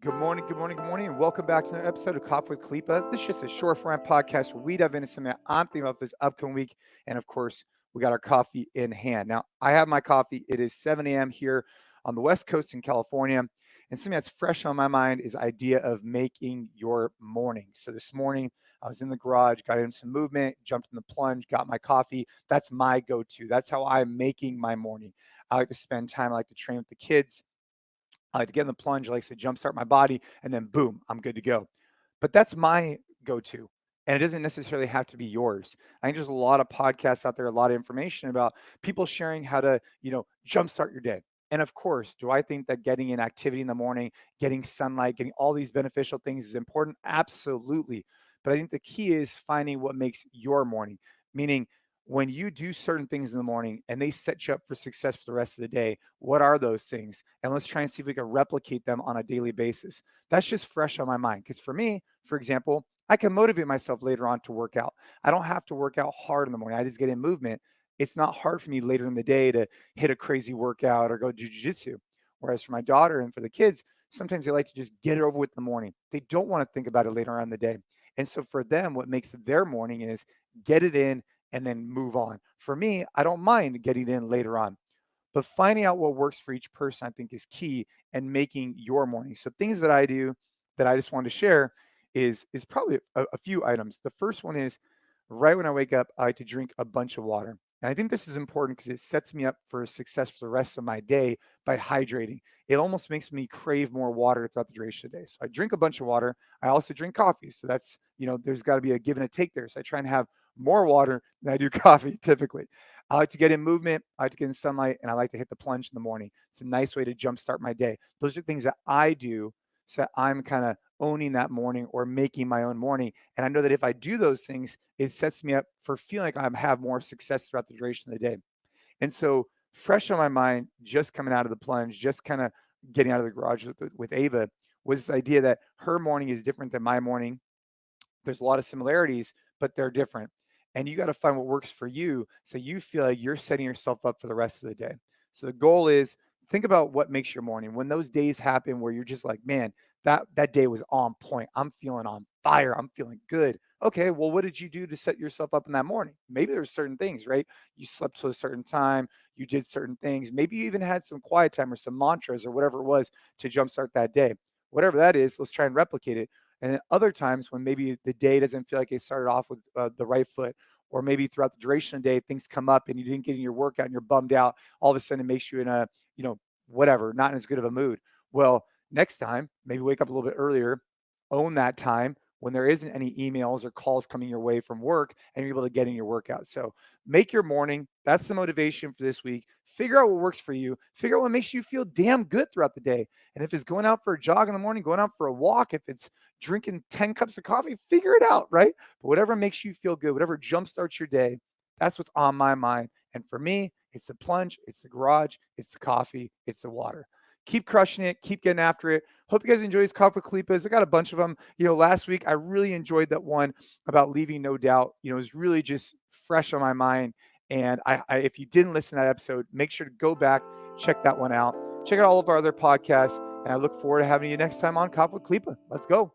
Good morning, good morning, good morning, and welcome back to another episode of Coffee with Khalipa. This is just a short form podcast where we dive into something that I'm thinking about this upcoming week. And of course, we got our coffee in hand. Now, I have my coffee. It is 7 a.m. here on the West Coast in California. And something that's fresh on my mind is idea of making your morning. So this morning, I was in the garage, got in some movement, jumped in the plunge, got my coffee. That's my go-to. That's how I'm making my morning. I like to spend time. I like to train with the kids. I like to get in the plunge, I like to jumpstart my body, and then boom, I'm good to go. But that's my go-to. And it doesn't necessarily have to be yours. I think there's a lot of podcasts out there, a lot of information about people sharing how to, jumpstart your day. And of course, do I think that getting in activity in the morning, getting sunlight, getting all these beneficial things is important? Absolutely. But I think the key is finding what makes your morning, meaning when you do certain things in the morning and they set you up for success for the rest of the day, what are those things? And let's try and see if we can replicate them on a daily basis. That's just fresh on my mind. Because for me, for example, I can motivate myself later on to work out. I don't have to work out hard in the morning. I just get in movement. It's not hard for me later in the day to hit a crazy workout or go do jujitsu. Whereas for my daughter and for the kids, sometimes they like to just get it over with in the morning. They don't want to think about it later on in the day. And so for them, what makes their morning is get it in and then move on. For me, I don't mind getting in later on, but finding out what works for each person, I think, is key and making your morning. So things that I do that I just wanted to share is probably a few items. The first one is right when I wake up, I like to drink a bunch of water. And I think this is important because it sets me up for success for the rest of my day by hydrating. It almost makes me crave more water throughout the duration of the day. So I drink a bunch of water. I also drink coffee. So that's, there's got to be a give and a take there. So I try and have more water than I do coffee typically. I like to get in movement. I like to get in sunlight, and I like to hit the plunge in the morning. It's a nice way to jumpstart my day. Those are things that I do so that I'm kind of owning that morning or making my own morning. And I know that if I do those things, it sets me up for feeling like I have more success throughout the duration of the day. And so, fresh on my mind, just coming out of the plunge, just kind of getting out of the garage with Ava, was this idea that her morning is different than my morning. There's a lot of similarities, but they're different. And you got to find what works for you so you feel like you're setting yourself up for the rest of the day. So the goal is think about what makes your morning. When those days happen where you're just like, man, that day was on point. I'm feeling on fire. I'm feeling good. Okay, well, what did you do to set yourself up in that morning? Maybe there's certain things, right? You slept to a certain time, you did certain things. Maybe you even had some quiet time or some mantras or whatever it was to jumpstart that day. Whatever that is, let's try and replicate it. And then other times when maybe the day doesn't feel like it started off with the right foot, or maybe throughout the duration of the day, things come up and you didn't get in your workout and you're bummed out, all of a sudden it makes you in a, whatever, not in as good of a mood. Well, next time, maybe wake up a little bit earlier, own that time when there isn't any emails or calls coming your way from work and you're able to get in your workout. So make your morning. That's the motivation for this week. Figure out what works for you. Figure out what makes you feel damn good throughout the day. And if it's going out for a jog in the morning, going out for a walk, if it's drinking 10 cups of coffee, figure it out, right? But whatever makes you feel good, whatever jumpstarts your day, that's what's on my mind. And for me, it's the plunge, it's the garage, it's the coffee, it's the water. Keep crushing it, keep getting after it. Hope you guys enjoy these Coffee Khalipas. I got a bunch of them. Last week I really enjoyed that one about leaving no doubt. It was really just fresh on my mind. And if you didn't listen to that episode, make sure to go back, check that one out. Check out all of our other podcasts. And I look forward to having you next time on Coffee Khalipa. Let's go.